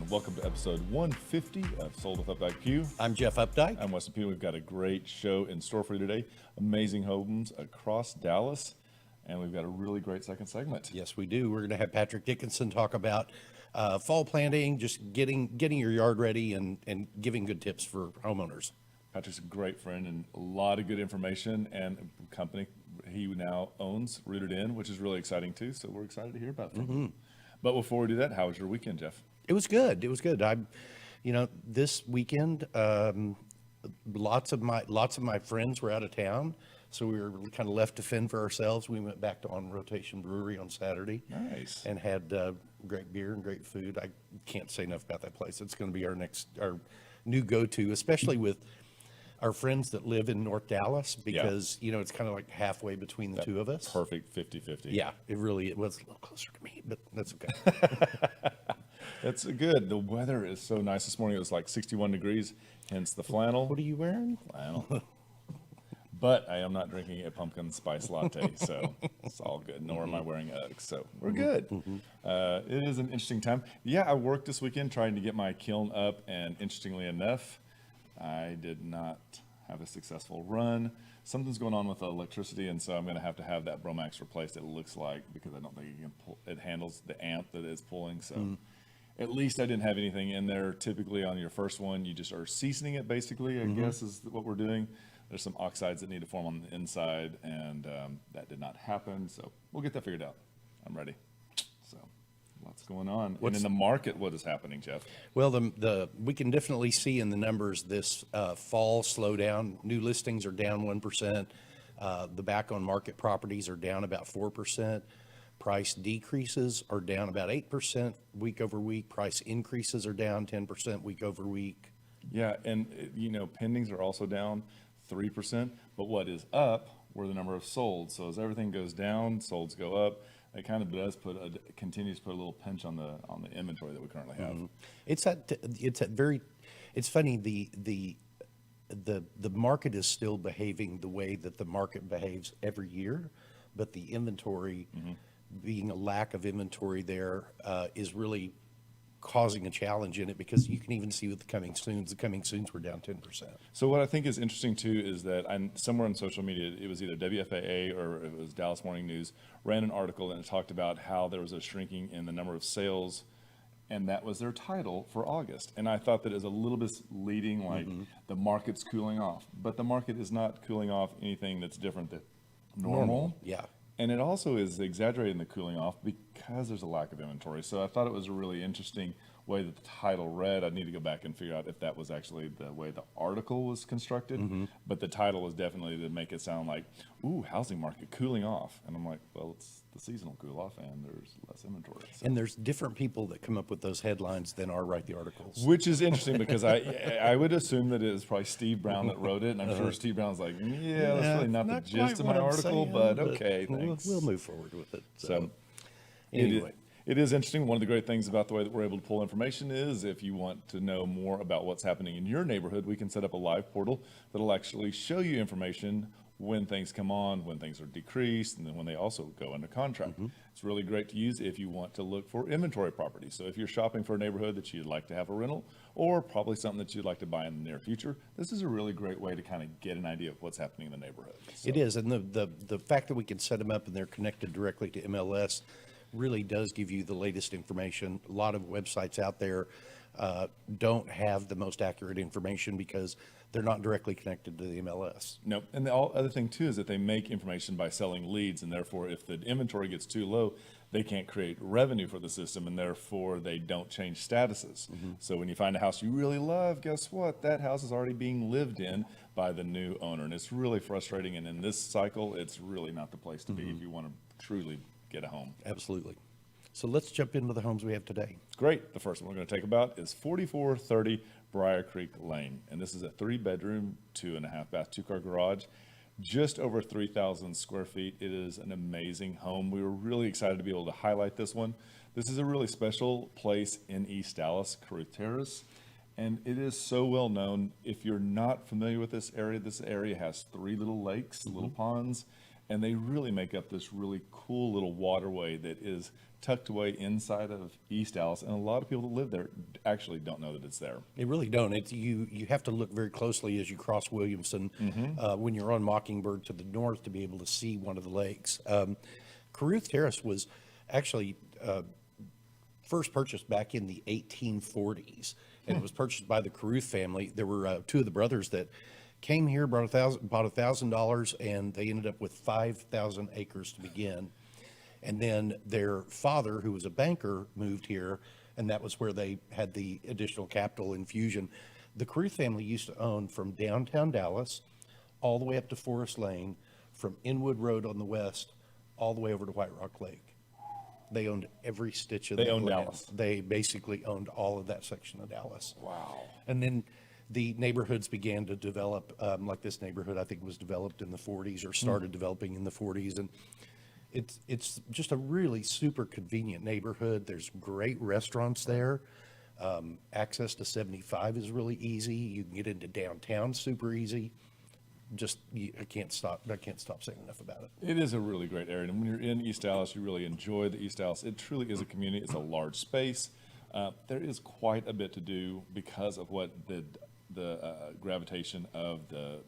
welcome to episode 150 of Sold with Updike Pugh. I'm Jeff Updike. I'm Weston Pugh. We've got a great show in store for you today. Amazing homes across Dallas, and we've got a really great second segment. Yes, we do. We're going to have Patrick Dickinson talk about fall planting, just getting your yard ready and giving good tips for homeowners. Patrick's a great friend and a lot of good information, and a company he now owns, Rooted In, which is really exciting too. So we're excited to hear about from him. But before we do that, how was your weekend, Jeff? It was good. This weekend, lots of my friends were out of town, so we were kind of left to fend for ourselves. We went back to On Rotation Brewery on Saturday. Nice. And had great beer and great food. I can't say enough about that place. It's going to be our new go-to, especially with our friends that live in North Dallas, because it's kind of like halfway between the two of us. Perfect 50-50. Yeah, it was a little closer to me, but that's okay. That's good. The weather is so nice this morning. It was like 61 degrees, hence the flannel. What are you wearing? Flannel. But I am not drinking a pumpkin spice latte, so it's all good. Nor am I wearing Uggs, so we're good. It is an interesting time. Yeah, I worked this weekend trying to get my kiln up, and interestingly enough, I did not have a successful run. Something's going on with the electricity, and so I'm going to have that Bromax replaced, it looks like, because I don't think it handles the amp that it's pulling. So at least I didn't have anything in there. Typically on your first one, you just are seasoning it, basically, I guess is what we're doing. There's some oxides that need to form on the inside, and that did not happen. So we'll get that figured out. I'm ready. So lots going on. And in the market, what is happening, Jeff? Well, we can definitely see in the numbers this fall slowdown. New listings are down 1%. The back on market properties are down about 4%. Price decreases are down about 8% week over week. Price increases are down 10% week over week. Yeah, and pendings are also down 3%. But what is up were the number of solds. So as everything goes down, solds go up. It kind of does continues to put a little pinch on the inventory that we currently have. It's funny, the market is still behaving the way that the market behaves every year, but the inventory, being a lack of inventory there, is really causing a challenge in it, because you can even see with the coming soons were down 10%. So what I think is interesting too is that somewhere on social media, it was either WFAA or it was Dallas Morning News, ran an article and it talked about how there was a shrinking in the number of sales, and that was their title for August. And I thought that it was a little bit leading, like the market's cooling off, but the market is not cooling off anything that's different than normal. Yeah. And it also is exaggerating the cooling off because there's a lack of inventory. So I thought it was a really interesting way that the title read. I'd need to go back and figure out if that was actually the way the article was constructed. But the title was definitely to make it sound like, ooh, housing market cooling off. And I'm like, well, it's the seasonal cool off and there's less inventory. So. And there's different people that come up with those headlines than write the articles. Which is interesting, because I would assume that it was probably Steve Brown that wrote it. And I'm sure Steve Brown's like, yeah, that's really not the gist of my article, but okay, thanks. We'll move forward with it. So anyway. It is interesting. One of the great things about the way that we're able to pull information is if you want to know more about what's happening in your neighborhood, we can set up a live portal that'll actually show you information when things come on, when things are decreased, and then when they also go into contract. It's really great to use if you want to look for inventory properties. So if you're shopping for a neighborhood that you'd like to have a rental, or probably something that you'd like to buy in the near future, this is a really great way to kind of get an idea of what's happening in the neighborhood. So. It is, and the fact that we can set them up and they're connected directly to MLS really does give you the latest information. A lot of websites out there don't have the most accurate information because they're not directly connected to the MLS. Nope. And the other thing too is that they make information by selling leads, and therefore if the inventory gets too low, they can't create revenue for the system, and therefore they don't change statuses. So when you find a house you really love, guess what? That house is already being lived in by the new owner, and it's really frustrating. And in this cycle, it's really not the place to be if you want to truly get a home. Absolutely. So let's jump into the homes we have today. Great. The first one we're going to take about is 4430 Briar Creek Lane. And this is a 3-bedroom, 2.5 bath, 2-car garage, just over 3,000 square feet. It is an amazing home. We were really excited to be able to highlight this one. This is a really special place in East Dallas, Caruth Terrace. And it is so well known. If you're not familiar with this area has 3 little lakes, little ponds. and they really make up this really cool little waterway that is tucked away inside of East Dallas, and a lot of people that live there actually don't know that it's there. They really don't. It's you have to look very closely as you cross Williamson when you're on Mockingbird to the north to be able to see one of the lakes. Caruth Terrace was actually first purchased back in the 1840s, and it was purchased by the Caruth family. There were two of the brothers that came here, bought $1,000, and they ended up with 5,000 acres to begin. And then their father, who was a banker, moved here, and that was where they had the additional capital infusion. The Caruth family used to own from downtown Dallas all the way up to Forest Lane, from Inwood Road on the west, all the way over to White Rock Lake. They owned every stitch of the land. Dallas. They basically owned all of that section of Dallas. Wow. And then the neighborhoods began to develop, like this neighborhood, I think, was developed in the 40s or started developing in the 40s. And it's just a really super convenient neighborhood. There's great restaurants there. Access to 75 is really easy. You can get into downtown super easy. I can't stop saying enough about it. It is a really great area, and when you're in East Dallas, you really enjoy the East Dallas. It truly is a community. It's a large space. There is quite a bit to do because of what the gravitation of the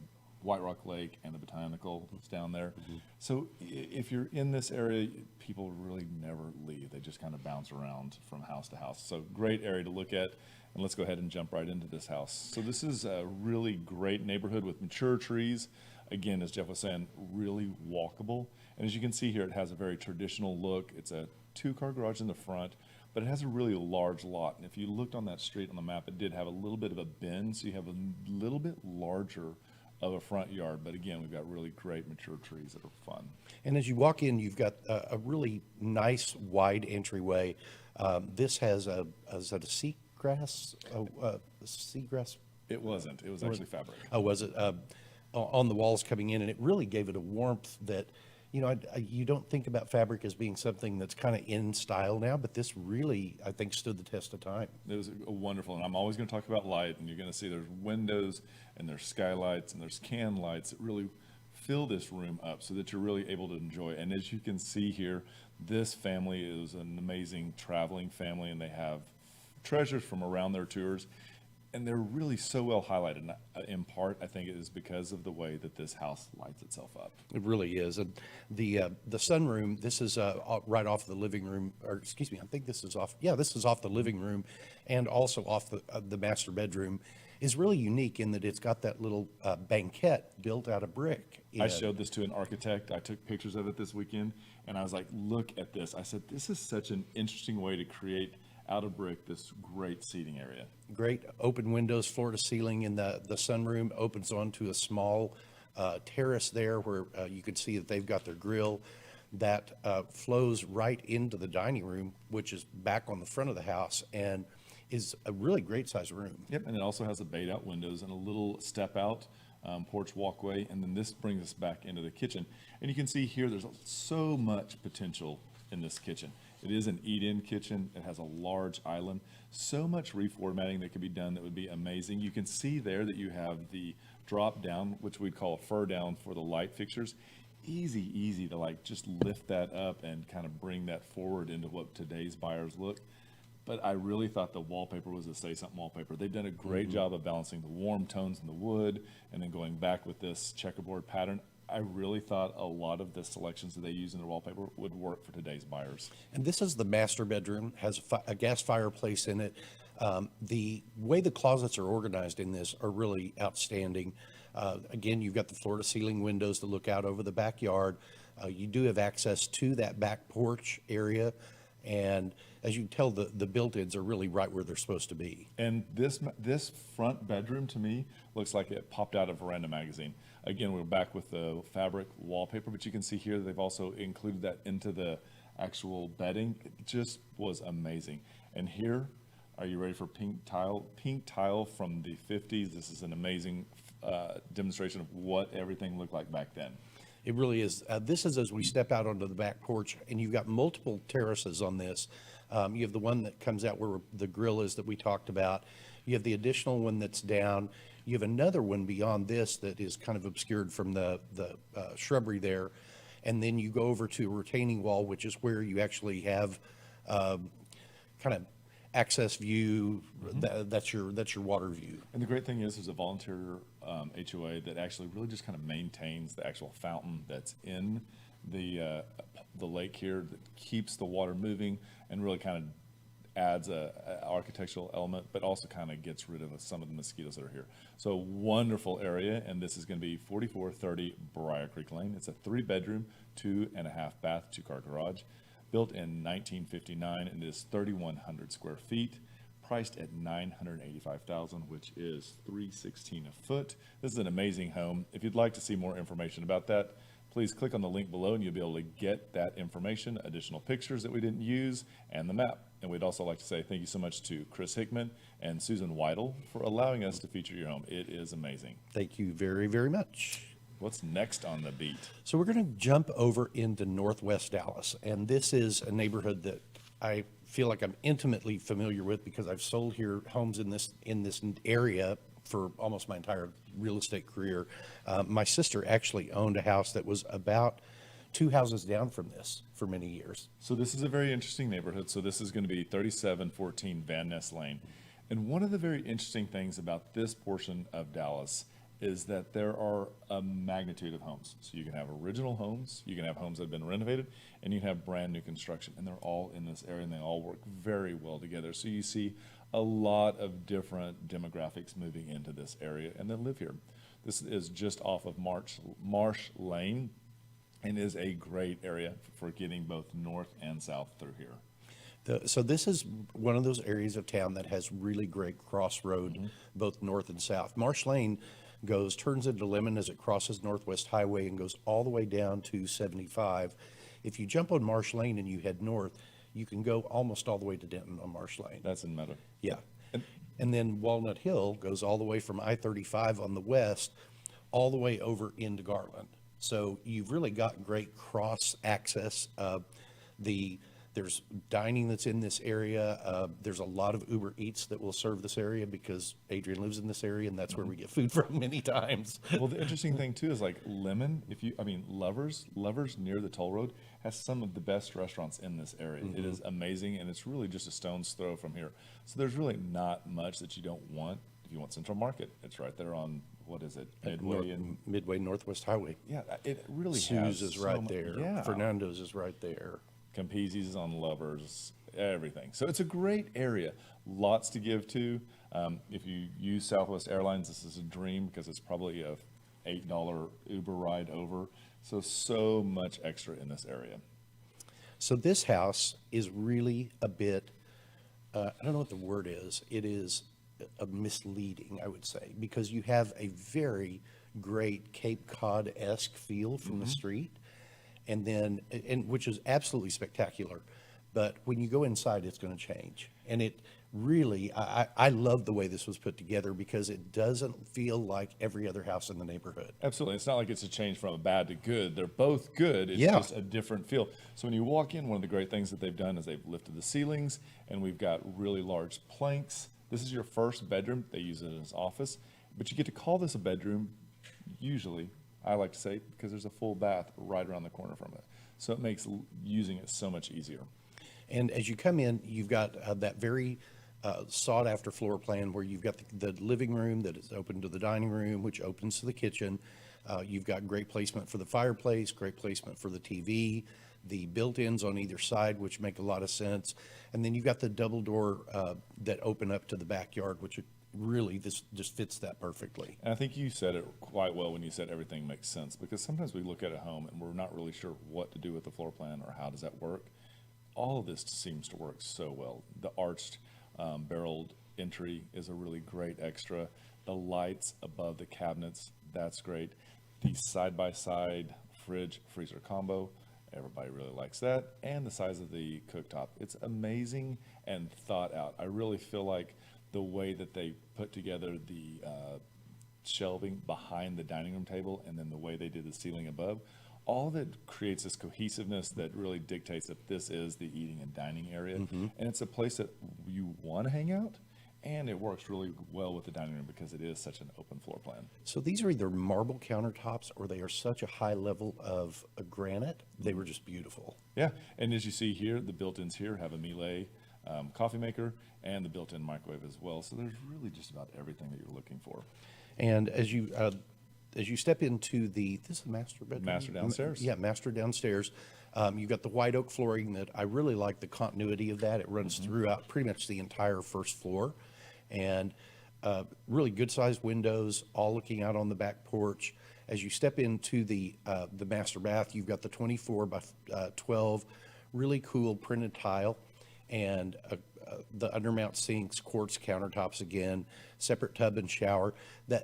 White Rock Lake and the Botanical is down there. So if you're in this area, people really never leave. They just kind of bounce around from house to house. So great area to look at. And let's go ahead and jump right into this house. So this is a really great neighborhood with mature trees. Again, as Jeff was saying, really walkable. And as you can see here, it has a very traditional look. It's a 2-car garage in the front, but it has a really large lot. And if you looked on that street on the map, it did have a little bit of a bend, so you have a little bit larger of a front yard. But again, we've got really great mature trees that are fun. And as you walk in, you've got a really nice wide entryway. This has is that a seagrass? Seagrass? It wasn't. It was actually fabric. Oh, was it? On the walls coming in, and it really gave it a warmth that, you don't think about fabric as being something that's kind of in style now, but this really, I think, stood the test of time. It was a wonderful, and I'm always going to talk about light, and you're going to see there's windows and there's skylights and there's can lights that really fill this room up so that you're really able to enjoy. And as you can see here, this family is an amazing traveling family, and they have treasures from around their tours. And they're really so well highlighted. And in part, I think it is because of the way that this house lights itself up. It really is. And the sunroom, this is right off the living room, or excuse me, I think this is off. Yeah, this is off the living room, and also off the master bedroom. Is really unique in that it's got that little banquette built out of brick. I showed this to an architect. I took pictures of it this weekend, and I was like, look at this. I said, this is such an interesting way to create out of brick this great seating area. Great open windows, floor to ceiling, and the sunroom opens onto a small terrace there where you can see that they've got their grill that flows right into the dining room, which is back on the front of the house and is a really great size room. Yep, and it also has the bayed out windows and a little step out porch walkway, and then this brings us back into the kitchen. And you can see here there's so much potential in this kitchen. It is an eat-in kitchen. It has a large island. So much reformatting that could be done that would be amazing. You can see there that you have the drop down, which we'd call a fur down for the light fixtures. Easy to like just lift that up and kind of bring that forward into what today's buyers look. But I really thought the wallpaper was a Say Something wallpaper. They've done a great job of balancing the warm tones in the wood and then going back with this checkerboard pattern. I really thought a lot of the selections that they use in the wallpaper would work for today's buyers. And this is the master bedroom, has a gas fireplace in it. The way the closets are organized in this are really outstanding. Again, you've got the floor to ceiling windows that look out over the backyard. You do have access to that back porch area. And as you can tell, the built-ins are really right where they're supposed to be. And this front bedroom to me looks like it popped out of Veranda magazine. Again, we're back with the fabric wallpaper, but you can see here they've also included that into the actual bedding. It just was amazing. And here, are you ready for pink tile? Pink tile from the 50s. This is an amazing demonstration of what everything looked like back then. It really is. This is as we step out onto the back porch, and you've got multiple terraces on this. You have the one that comes out where the grill is that we talked about. You have the additional one that's down. You have another one beyond this that is kind of obscured from the shrubbery there. And then you go over to a retaining wall, which is where you actually have kind of access view. That's your water view. And the great thing is there's a volunteer HOA that actually really just kind of maintains the actual fountain that's in the lake here, that keeps the water moving and really kind of adds a architectural element, but also kind of gets rid of some of the mosquitoes that are here. So wonderful area, and this is going to be 4430 Briar Creek Lane. It's a 3-bedroom, 2.5 bath, 2-car garage, built in 1959, and it is 3,100 square feet, priced at $985,000, which is $316 a foot. This is an amazing home. If you'd like to see more information about that, please click on the link below and you'll be able to get that information, additional pictures that we didn't use, and the map. And we'd also like to say thank you so much to Chris Hickman and Susan Weidel for allowing us to feature your home. It is amazing. Thank you very, very much. What's next on the beat? So we're going to jump over into Northwest Dallas, and this is a neighborhood that I feel like I'm intimately familiar with because I've sold here homes in this area for almost my entire real estate career. My sister actually owned a house that was about 2 houses down from this for many years. So this is a very interesting neighborhood. So this is going to be 3714 Van Ness Lane. And one of the very interesting things about this portion of Dallas is that there are a magnitude of homes. So you can have original homes, you can have homes that have been renovated, and you can have brand new construction. And they're all in this area and they all work very well together. So you see a lot of different demographics moving into this area and then live here. This is just off of Marsh Lane and is a great area for getting both north and south through here. So this is one of those areas of town that has really great crossroad, both north and south. Marsh Lane turns into Lemon as it crosses Northwest Highway and goes all the way down to 75. If you jump on Marsh Lane and you head north, you can go almost all the way to Denton on Marsh Lane. That's in Meadow. Yeah. And then Walnut Hill goes all the way from I-35 on the west all the way over into Garland. So you've really got great cross access. There's dining that's in this area. There's a lot of Uber Eats that will serve this area because Adrian lives in this area and that's where we get food from many times. Well, the interesting thing too is like Lemon, Lovers near the toll road has some of the best restaurants in this area. It is amazing and it's really just a stone's throw from here. So there's really not much that you don't want. If you want Central Market, it's right there on, what is it? Midway Northwest Highway. Yeah, it really Sue's has is right there. Yeah. Fernando's is right there. Campese's is on Lovers, everything. So it's a great area. Lots to give to. If you use Southwest Airlines, this is a dream because it's probably a $8 Uber ride over. So much extra in this area. So this house is really a bit, I don't know what the word is. It is a misleading, I would say, because you have a very great Cape Cod-esque feel from the street. And then, which is absolutely spectacular, but when you go inside, it's going to change. And it really, I love the way this was put together because it doesn't feel like every other house in the neighborhood. Absolutely. It's not like it's a change from a bad to good. They're both good. It's just a different feel. So when you walk in, one of the great things that they've done is they've lifted the ceilings and we've got really large planks. This is your first bedroom. They use it as office, but you get to call this a bedroom usually, I like to say, because there's a full bath right around the corner from it. So it makes using it so much easier. And as you come in, you've got that very sought after floor plan where you've got the living room that is open to the dining room, which opens to the kitchen. You've got great placement for the fireplace, great placement for the TV, the built-ins on either side, which make a lot of sense. And then you've got the double door that open up to the backyard, which really this just fits that perfectly. And I think you said it quite well when you said everything makes sense, because sometimes we look at a home and we're not really sure what to do with the floor plan or how does that work. All of this seems to work so well. The arched barreled entry is a really great extra. The lights above the cabinets, that's great. The side-by-side fridge freezer combo, everybody really likes that. And the size of the cooktop, it's amazing and thought out. I really feel like the way that they put together the shelving behind the dining room table and then the way they did the ceiling above, all of it creates this cohesiveness that really dictates that this is the eating and dining area. And it's a place that you want to hang out and it works really well with the dining room because it is such an open floor plan. So these are either marble countertops or they are such a high level of granite. They were just beautiful. Yeah, and as you see here, the built-ins here have a Miele coffee maker and the built-in microwave as well. So there's really just about everything that you're looking for. And as you step into this is the master bedroom? Master downstairs. Yeah, master downstairs. You've got the white oak flooring that I really like the continuity of that. It runs throughout pretty much the entire first floor. And really good-sized windows, all looking out on the back porch. As you step into the master bath, you've got the 24 by 12, really cool printed tile, and the undermount sinks, quartz countertops again, separate tub and shower.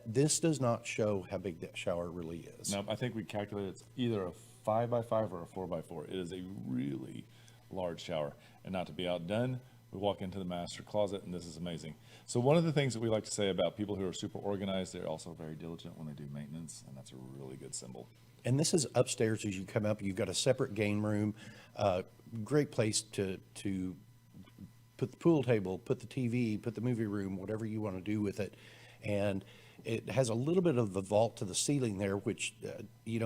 This does not show how big that shower really is. No, I think we calculated it's either a 5x5 or a 4x4. It is a really large shower. And not to be outdone, we walk into the master closet, and this is amazing. So one of the things that we like to say about people who are super organized, they're also very diligent when they do maintenance, and that's a really good symbol. And this is upstairs as you come up. You've got a separate game room, great place to put the pool table, put the TV, put the movie room, whatever you want to do with it. And it has a little bit of the vault to the ceiling there, which,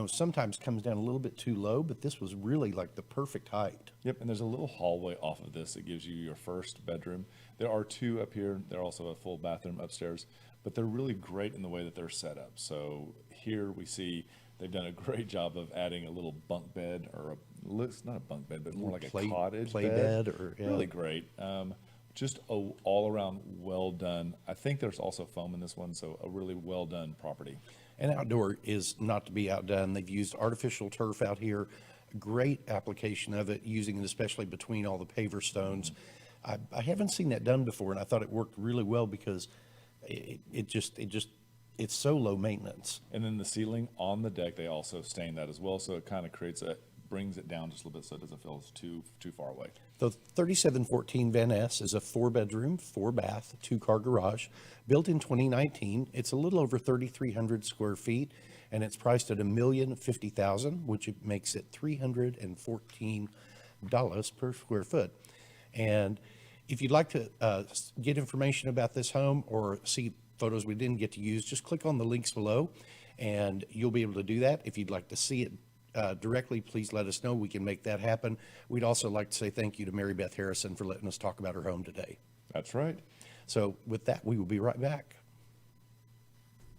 sometimes comes down a little bit too low, but this was really like the perfect height. Yep, and there's a little hallway off of this that gives you your first bedroom. There are two up here. There's also a full bathroom upstairs, but they're really great in the way that they're set up. So here we see they've done a great job of adding a little bunk bed, or looks not a bunk bed, but more like a cottage play bed. Or yeah. Really great. Just all around well done. I think there's also foam in this one, so a really well done property. And outdoor is not to be outdone. They've used artificial turf out here. Great application of it, using it especially between all the paver stones. I haven't seen that done before, and I thought it worked really well because it's so low maintenance. And then the ceiling on the deck, they also stain that as well, so it kind of brings it down just a little bit so it doesn't feel too far away. The 3714 Van Ness is a 4-bedroom, 4-bath, 2-car garage, built in 2019. It's a little over 3,300 square feet, and it's priced at $1,050,000, which makes it $314 per square foot. And if you'd like to get information about this home or see photos we didn't get to use, just click on the links below, and you'll be able to do that. If you'd like to see it directly, please let us know. We can make that happen. We'd also like to say thank you to Mary Beth Harrison for letting us talk about her home today. That's right. So with that, we will be right back.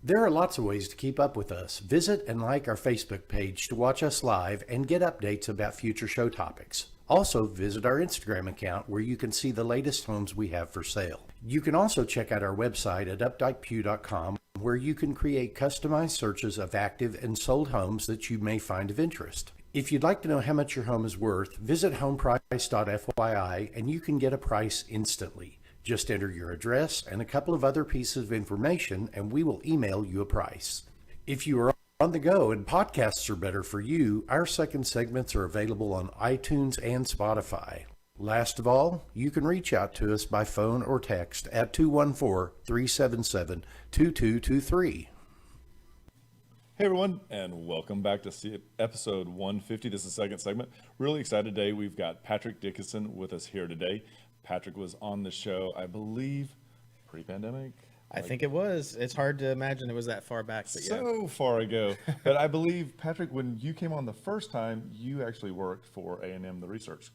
There are lots of ways to keep up with us. Visit and like our Facebook page to watch us live and get updates about future show topics. Also, visit our Instagram account where you can see the latest homes we have for sale. You can also check out our website at updikepugh.com, where you can create customized searches of active and sold homes that you may find of interest. If you'd like to know how much your home is worth, visit homeprice.fyi and you can get a price instantly. Just enter your address and a couple of other pieces of information and we will email you a price. If you are on the go and podcasts are better for you, our second segments are available on iTunes and Spotify. Last of all, you can reach out to us by phone or text at 214-377-2223. Hey everyone, and welcome back to episode 150. This is the second segment. Really excited today. We've got Patrick Dickinson with us here today. Patrick was on the show, I believe, pre-pandemic. I think it was. It's hard to imagine it was that far back. But so far ago. But I believe, Patrick, when you came on the first time, you actually worked for A&M, the research.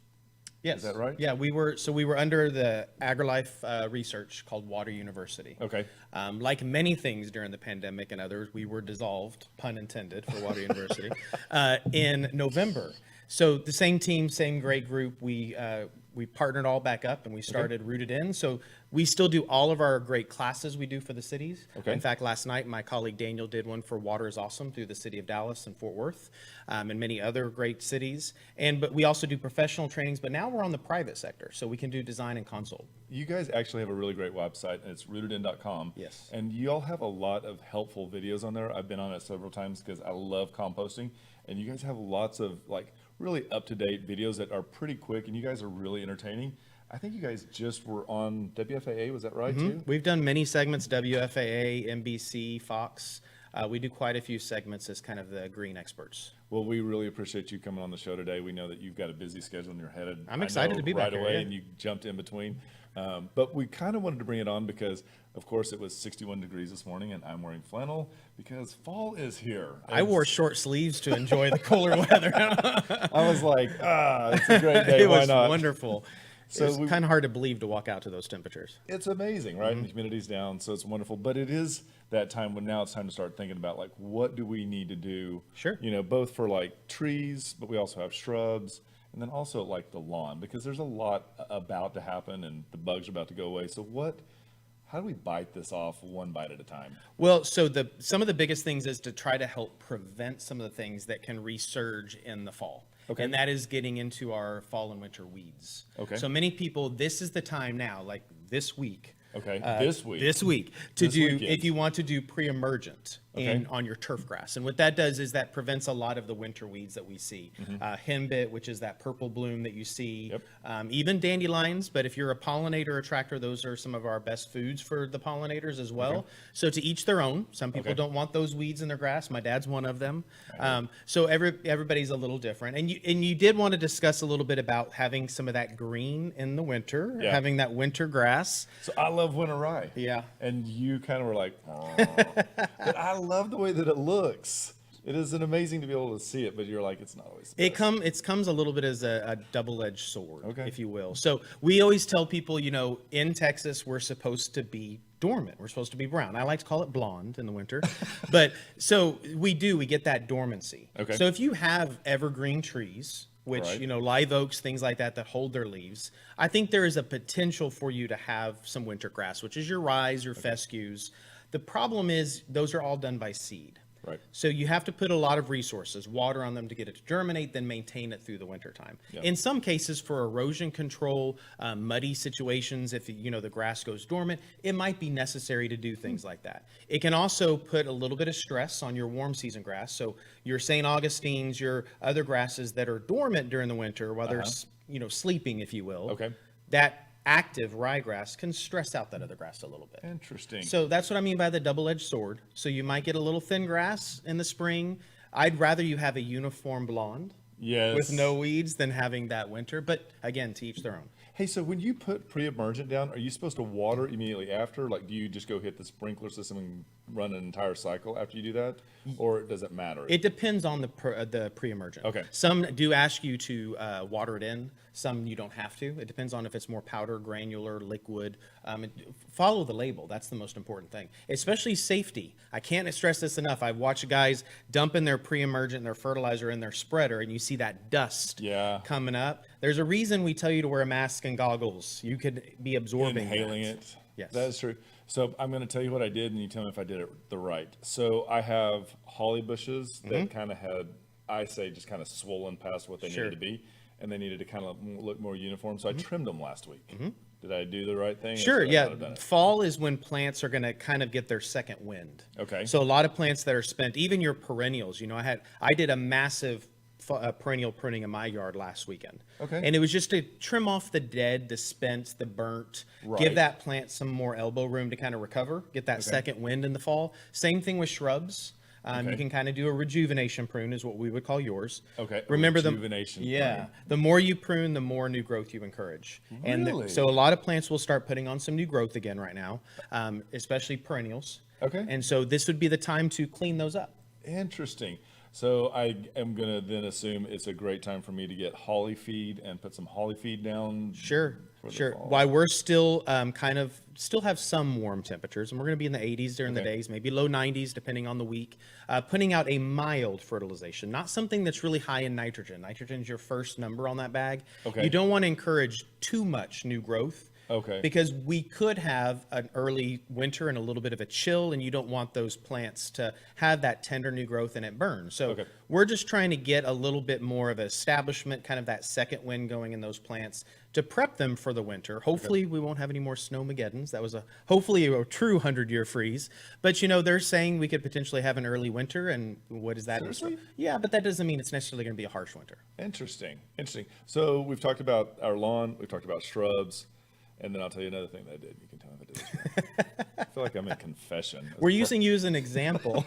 Yes. Is that right? Yeah, we were under the AgriLife research called Water University. Okay. Like many things during the pandemic and others, we were dissolved, pun intended, for Water University in November. So the same team, same great group, we partnered all back up and we started Rooted In. So we still do all of our great classes we do for the cities. Okay. In fact, last night, my colleague Daniel did one for Water is Awesome through the city of Dallas and Fort Worth and many other great cities. But we also do professional trainings, but now we're on the private sector. So we can do design and consult. You guys actually have a really great website, and it's rootedin.com. Yes. And you all have a lot of helpful videos on there. I've been on it several times because I love composting. And you guys have lots of really up-to-date videos that are pretty quick, and you guys are really entertaining. I think you guys just were on WFAA, was that right, too? We've done many segments, WFAA, NBC, Fox. We do quite a few segments as kind of the green experts. Well, we really appreciate you coming on the show today. We know that you've got a busy schedule and you're headed. I'm excited to be back right here, away, yeah. and you jumped in between. But we kind of wanted to bring it on because, of course, it was 61 degrees this morning, and I'm wearing flannel because fall is here. I wore short sleeves to enjoy the cooler weather. I was like, it's a great day. It Why was not? wonderful. So It's kind of hard to believe to walk out to those temperatures. It's amazing, right? And the humidity's down, so it's wonderful. But it is that time when now it's time to start thinking about, like, what do we need to do? Sure. Both for like trees, but we also have shrubs, and then also like the lawn, because there's a lot about to happen and the bugs are about to go away. So how do we bite this off one bite at a time? Well, so some of the biggest things is to try to help prevent some of the things that can resurge in the fall. Okay. And that is getting into our fall and winter weeds. Okay. So many people, this is the time now, like this week. Okay, This week to do, weekend. if you want to do pre-emergent on your turf grass. And what that does is that prevents a lot of the winter weeds that we see. Henbit, which is that purple bloom that you see, even dandelions, but if you're a pollinator or attractor, those are some of our best foods for the pollinators as well. So to each their own. Some people don't want those weeds in their grass. My dad's one of them. So everybody's a little different. And you did want to discuss a little bit about having some of that green in the winter, having that winter grass. So I love winter rye. Yeah. And you kind of were like, but I love the way that it looks. It is amazing to be able to see it, but you're like, it's not always the best. It comes a little bit as a double-edged sword, Okay. if you will. So we always tell people, in Texas, we're supposed to be dormant. We're supposed to be brown. I like to call it blonde in the winter. But so we get that dormancy. Okay. So if you have evergreen trees, which, Right. Live oaks, things like that hold their leaves, I think there is a potential for you to have some winter grass, which is your rye, your fescues. The problem is those are all done by seed. Right. So you have to put a lot of resources, water on them to get it to germinate, then maintain it through the wintertime. Yep. In some cases, for erosion control, muddy situations, if the grass goes dormant, it might be necessary to do things like that. It can also put a little bit of stress on your warm season grass. So your St. Augustines, your other grasses that are dormant during the winter, while they're sleeping, if you will. Okay. That active ryegrass can stress out that other grass a little bit. Interesting. So that's what I mean by the double-edged sword. So you might get a little thin grass in the spring. I'd rather you have a uniform blonde with no weeds than having that winter. But again, to each their own. Hey, so when you put pre-emergent down, are you supposed to water immediately after? Like, do you just go hit the sprinkler system and run an entire cycle after you do that? Or does it matter? It depends on the pre-emergent. Okay. Some do ask you to water it in. Some you don't have to. It depends on if it's more powder, granular, liquid. Follow the label. That's the most important thing. Especially safety. I can't stress this enough. I've watched guys dumping their pre-emergent and their fertilizer in their spreader, and you see that dust coming up. There's a reason we tell you to wear a mask and goggles. You could be absorbing inhaling that. it. Yes. That is true. So I'm going to tell you what I did, and you tell me if I did it the right. So I have holly bushes that kind of had, I say, just kind of swollen past what they needed to be, and they needed to kind of look more uniform. So I trimmed them last week. Did I do the right thing? Sure, Or should I not have done yeah. it? Fall is when plants are going to kind of get their second wind. Okay. So a lot of plants that are spent, even your perennials, I did a massive perennial pruning in my yard last weekend. Okay. And it was just to trim off the dead, the spent, the burnt, Right. give that plant some more elbow room to kind of recover, get that second wind in the fall. Same thing with shrubs. Okay. You can kind of do a rejuvenation prune is what we would call yours. Okay, a Remember rejuvenation prune. the more you prune, the more new growth you encourage. Really? And so a lot of plants will start putting on some new growth again right now, especially perennials. Okay. And so this would be the time to clean those up. Interesting. So I am going to then assume it's a great time for me to get holly feed and put some holly feed down. Sure. For the Sure. fall. While we're still still have some warm temperatures, and we're going to be in the 80s during the Okay. days, maybe low 90s depending on the week, putting out a mild fertilization, not something that's really high in nitrogen. Nitrogen is your first number on that bag. Okay. You don't want to encourage too much new growth. Okay. Because we could have an early winter and a little bit of a chill, and you don't want those plants to have that tender new growth and it burns. So Okay. we're just trying to get a little bit more of an establishment, kind of that second wind going in those plants to prep them for the winter. Hopefully we won't have any more snowmageddons. That was hopefully a true 100-year freeze. But they're saying we could potentially have an early winter, and what does that mean? Seriously? Yeah, but that doesn't mean it's necessarily going to be a harsh winter. Interesting. So we've talked about our lawn. We've talked about shrubs. And then I'll tell you another thing that I did. You can tell me if I did this right. I feel like I'm in confession. We're using you as an example.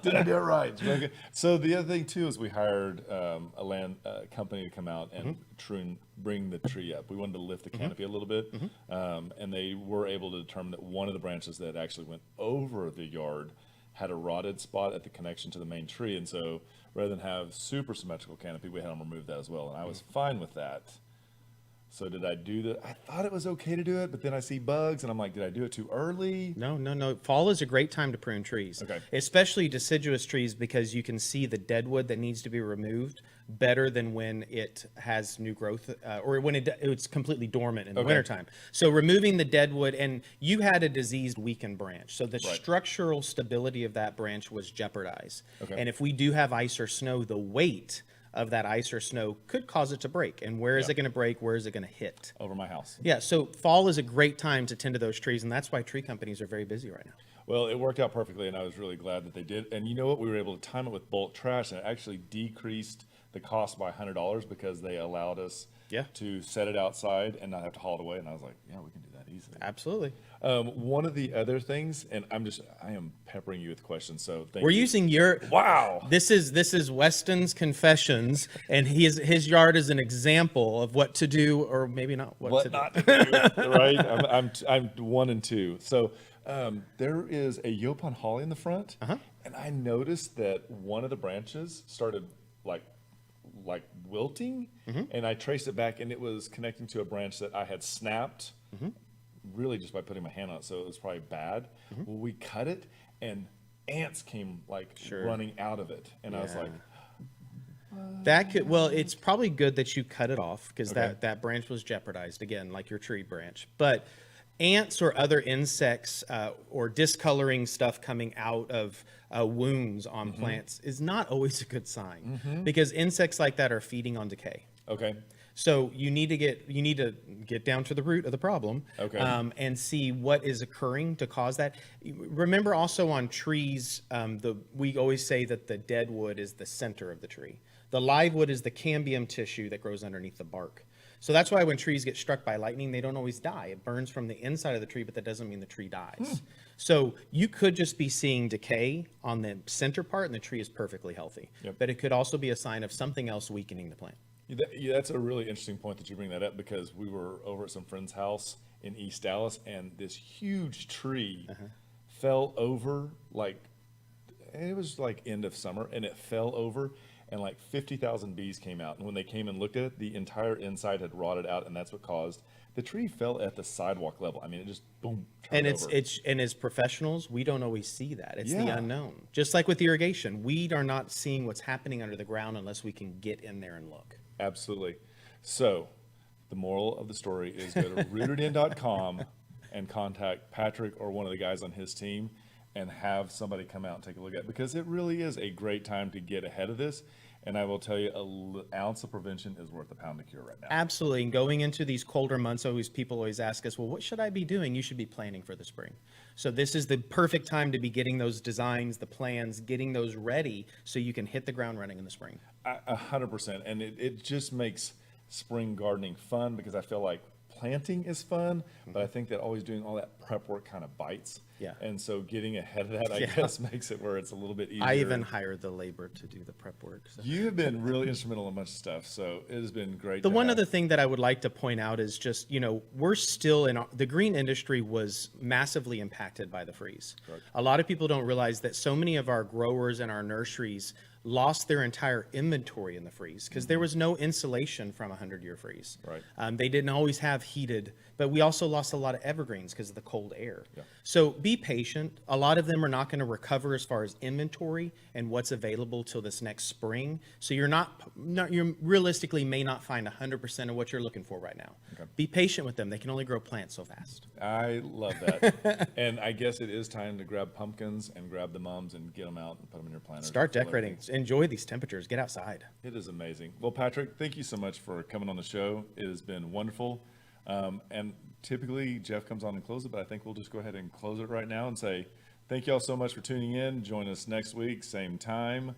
Did I do it right? Okay. So the other thing too is we hired a land company to come out and bring the tree up. We wanted to lift the canopy a little bit, and they were able to determine that one of the branches that actually went over the yard had a rotted spot at the connection to the main tree, and so rather than have super symmetrical canopy, we had them remove that as well, and I was fine with that. So did I do that? I thought it was okay to do it, but then I see bugs, and I'm like, did I do it too early? No. Fall is a great time to prune trees, Okay. especially deciduous trees, because you can see the dead wood that needs to be removed better than when it has new growth or when it's completely dormant in the wintertime. So removing the dead wood, and you had a diseased, weakened branch. So the structural stability of that branch was jeopardized. Okay. And if we do have ice or snow, the weight of that ice or snow could cause it to break. And where is it going to break? Where is it going to hit? Over my house. Yeah, so fall is a great time to tend to those trees, and that's why tree companies are very busy right now. Well, it worked out perfectly, and I was really glad that they did. And you know what? We were able to time it with bulk trash, and it actually decreased the cost by $100 because they allowed us to set it outside and not have to haul it away. And I was like, yeah, we can do that easily. Absolutely. One of the other things, and I am peppering you with questions, so thank We're you. using your Wow. This is Weston's Confessions, and his yard is an example of what to do or maybe not what to not do. to do, right? I'm 1 and 2. So there is a Yopon holly in the front, and I noticed that one of the branches started like wilting, and I traced it back, and it was connecting to a branch that I had snapped really just by putting my hand on it, so it was probably bad. Well, we cut it, and ants came running out of it, and I was like, It's probably good that you cut it off, because that branch was jeopardized again, like your tree branch. But ants or other insects or discoloring stuff coming out of wounds on plants is not always a good sign, because insects like that are feeding on decay. okay. So you need to get down to the root of the problem, and see what is occurring to cause that. Remember also on trees, we always say that the dead wood is the center of the tree. The live wood is the cambium tissue that grows underneath the bark. So that's why when trees get struck by lightning, they don't always die. It burns from the inside of the tree, but that doesn't mean the tree dies. So you could just be seeing decay on the center part, and the tree is perfectly healthy. But it could also be a sign of something else weakening the plant. Yeah, that's a really interesting point that you bring that up, because we were over at some friend's house in East Dallas, and this huge tree fell over, it was like end of summer, and it fell over, and like 50,000 bees came out. And when they came and looked at it, the entire inside had rotted out, and that's what caused the tree fell at the sidewalk level. I mean, it just boom. And as professionals, we don't always see that. It's the unknown. Just like with irrigation, we are not seeing what's happening under the ground unless we can get in there and look. Absolutely. So the moral of the story is go to rootedin.com and contact Patrick or one of the guys on his team and have somebody come out and take a look at it, because it really is a great time to get ahead of this. And I will tell you, an ounce of prevention is worth a pound of cure right now. Absolutely. And going into these colder months, people always ask us, well, what should I be doing? You should be planning for the spring. So this is the perfect time to be getting those designs, the plans, getting those ready so you can hit the ground running in the spring. 100%. And it just makes spring gardening fun, because I feel like planting is fun, but I think that always doing all that prep work kind of bites. Yeah. And so getting ahead of that, I guess, makes it where it's a little bit easier. I even hired the labor to do the prep work. So. You have been really instrumental in a bunch of stuff, so it has been great. The one other thing that I would like to point out is just, we're still the green industry was massively impacted by the freeze. Correct. A lot of people don't realize that so many of our growers and our nurseries lost their entire inventory in the freeze, because there was no insulation from a 100-year freeze. Right. They didn't always have heated, but we also lost a lot of evergreens because of the cold air. Yeah. So be patient. A lot of them are not going to recover as far as inventory and what's available till this next spring. So you realistically may not find 100% of what you're looking for right now. Okay. Be patient with them. They can only grow plants so fast. I love that. And I guess it is time to grab pumpkins and grab the mums and get them out and put them in your planters. Start decorating. Enjoy these temperatures. Get outside. It is amazing. Well, Patrick, thank you so much for coming on the show. It has been wonderful. And typically Jeff comes on and closes it, but I think we'll just go ahead and close it right now and say thank you all so much for tuning in. Join us next week, same time,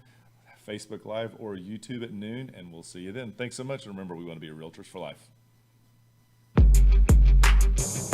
Facebook Live or YouTube at noon, and we'll see you then. Thanks so much. And remember, we want to be realtors for life. Bye.